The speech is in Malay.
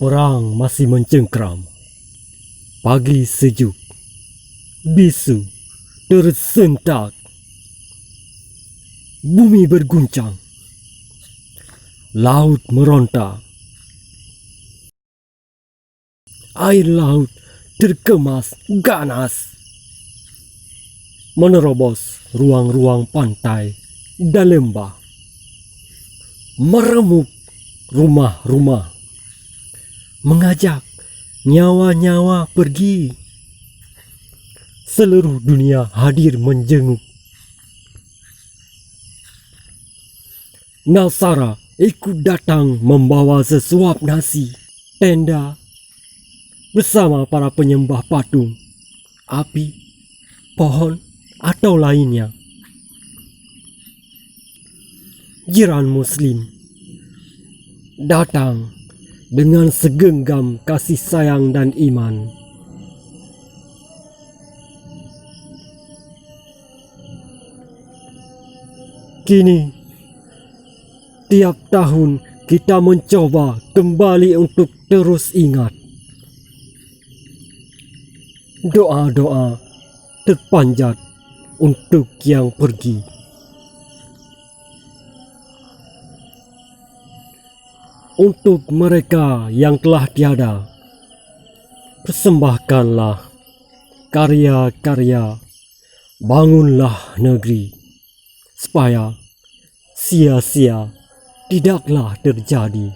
Perang masih mencengkram. Pagi sejuk. Bisu tersentak. Bumi berguncang. Laut meronta. Air laut terkemas ganas. Menerobos ruang-ruang pantai dan lembah. Meremuk rumah-rumah. Mengajak nyawa-nyawa pergi. Seluruh dunia hadir menjenguk. Nasara ikut datang membawa sesuap nasi, tenda, bersama para penyembah patung, api, pohon atau lainnya. Jiran Muslim datang dengan segenggam kasih sayang dan iman. Kini, tiap tahun kita mencoba kembali untuk terus ingat. Doa-doa terpanjat untuk yang pergi. Untuk mereka yang telah tiada, persembahkanlah karya-karya, bangunlah negeri, supaya sia-sia tidaklah terjadi.